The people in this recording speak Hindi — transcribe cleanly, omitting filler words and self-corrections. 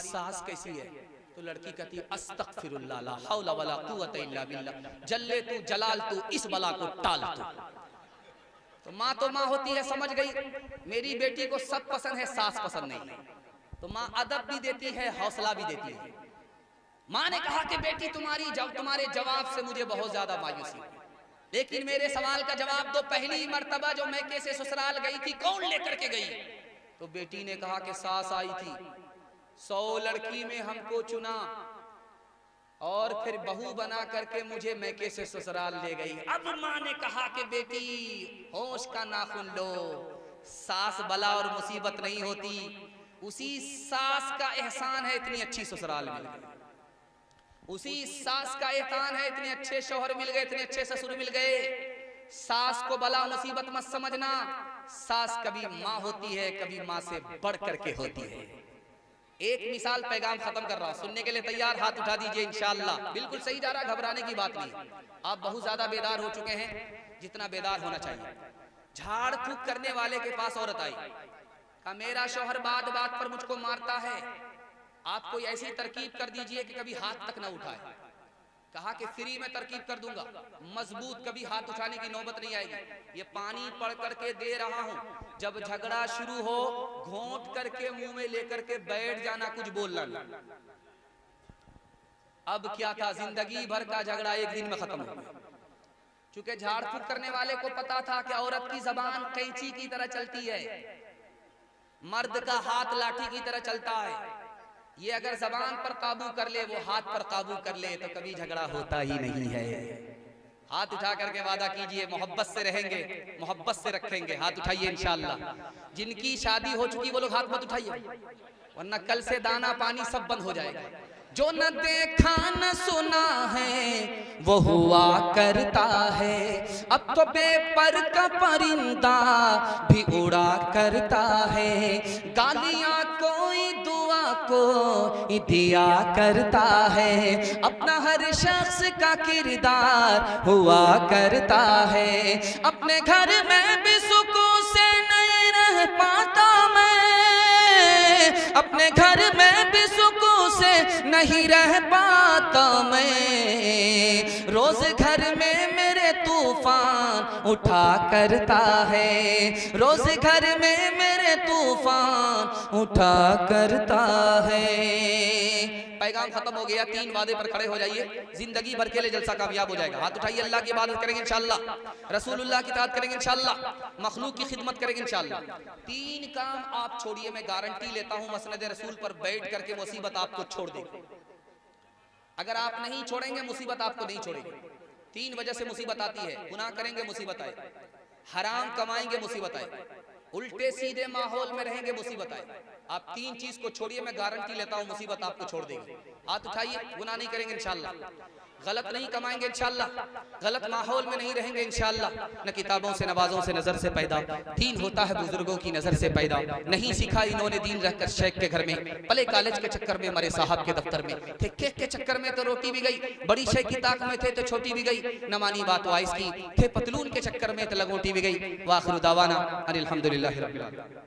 सास कैसी है? तो लड़की कहती अस्तगफिरुल्लाह ला हौला वला कुव्वता इल्ला बिल्लाह, जल्ले तू जलाल तू इस बला को टाल तू। तो माँ होती है, समझ गई मेरी बेटी को सब पसंद है, सास पसंद नहीं। तो माँ अदब भी देती है, हौसला भी देती है। माँ ने कहा कि बेटी तुम्हारे जवाब से मुझे बहुत ज्यादा मायूसी, लेकिन मेरे सवाल का जवाब दो, पहली मर्तबा जो मैके से ससुराल गई थी कौन लेकर के गई? तो बेटी ने कहा कि सास आई थी, 100 लड़की में हमको चुना और फिर बहू बना करके मुझे मैके से ससुराल ले गई। अब माँ ने कहा कि बेटी होश का नाखून लो, सास बला और मुसीबत नहीं होती, उसी सास का एहसान है इतनी अच्छी ससुराल मिल गई, उसी सास का एहसान है इतने अच्छे शौहर मिल गए, इतने अच्छे ससुर मिल गए। सास को बला मुसीबत मत समझना, सास कभी माँ होती है, कभी माँ से बढ़ करके होती है। एक मिसाल, पैगाम खत्म कर रहा हूं, सुनने के लिए तैयार? हाथ उठा दीजिए इंशाअल्लाह। बिल्कुल सही जा रहा, घबराने की बात नहीं। आप बहुत ज्यादा बेदार हो चुके हैं, जितना बेदार होना चाहिए। झाड़ फूक करने वाले के पास औरत आई, कहा मेरा शौहर बात बात पर मुझको मारता है, आप कोई ऐसी तरकीब कर दीजिए कि कभी हाथ तक ना उठाए। कहा कि फ्री में तरकीब कर दूंगा, मजबूत, कभी हाथ उठाने की नौबत नहीं आएगी। ये पानी पढ़ करके दे रहा हूं, जब झगड़ा शुरू हो घोंट करके मुंह में लेकर के बैठ जाना, कुछ बोलना नहीं। अब क्या था, जिंदगी भर का झगड़ा एक दिन में खत्म हो गया। चूंकि झाड़ फूक करने वाले को पता था कि औरत की जबान कैंची की तरह चलती है, मर्द का हाथ लाठी की तरह चलता है। ये अगर जबान पर काबू कर ले, वो हाथ पर काबू कर ले, तो कभी झगड़ा होता ही नहीं है। हाथ उठा करके वादा कीजिए, मोहब्बत से रहेंगे, मोहब्बत से रखेंगे। हाथ उठाइए इंशाअल्लाह। जिनकी शादी हो चुकी वो लोग हाथ मत उठाइए, वरना कल से दाना पानी सब बंद हो जाएगा। जो न देखा न सुना है वो हुआ करता है, अब तो बेपर का परिंदा भी उड़ा करता है। गालियां कोई दुआ को दिया करता है, अपना हर शख्स का किरदार हुआ करता है। अपने घर में भी सुकून से नहीं रह पाता मैं, अपने घर में भी सुकून से नहीं रह पाता मैं। रोज घर में मेरे तूफान उठा करता है, रोज घर में मेरे तूफान उठा करता है। पैगाम खत्म हो गया। 3 वादे पर खड़े हो जाइए, जिंदगी भर के लिए जलसा कामयाब हो जाएगा। हाथ उठाइए, अल्लाह की इबादत करेंगे इंशाअल्लाह, रसूलुल्लाह की इताअत करेंगे इंशाअल्लाह, मखलूक की खिदमत करेंगे इंशाअल्लाह। 3 काम आप छोड़िए, मैं गारंटी लेता हूं मसनद रसूल पर बैठ करके मुसीबत आपको छोड़ देगी। अगर आप नहीं छोड़ेंगे मुसीबत आपको नहीं छोड़ेगी। 3 वजह से मुसीबत आती है। गुनाह करेंगे मुसीबत आए, हराम कमाएंगे मुसीबत आए, उल्टे सीधे माहौल में रहेंगे मुसीबत आए। आप 3 चीज को छोड़िए, मैं गारंटी लेता हूं मुसीबत आपको छोड़ देगी। हाथ उठाइए, गुनाह नहीं करेंगे इंशाअल्लाह, गलत नहीं कमाएंगे इंशाअल्लाह, गलत माहौल में नहीं रहेंगे इंशाअल्लाह। न किताबों से नवाजों से नजर से पैदा, दीन होता है बुजुर्गों की नजर से पैदा। नहीं सीखा इन्होंने दीन रहकर शेख के घर में, पले कॉलेज के चक्कर में मरे साहब के दफ्तर में, थे केक के चक्कर में तो रोटी भी गई, बड़ी शेख की ताक में थे तो छोटी भी गई, न मानी बात वाइस की, थे पतलून के चक्कर में तो लगोटी भी गई। वाखिर दावाना अनिल हम्दुलिल्लाहि रब्बिल आलमीन।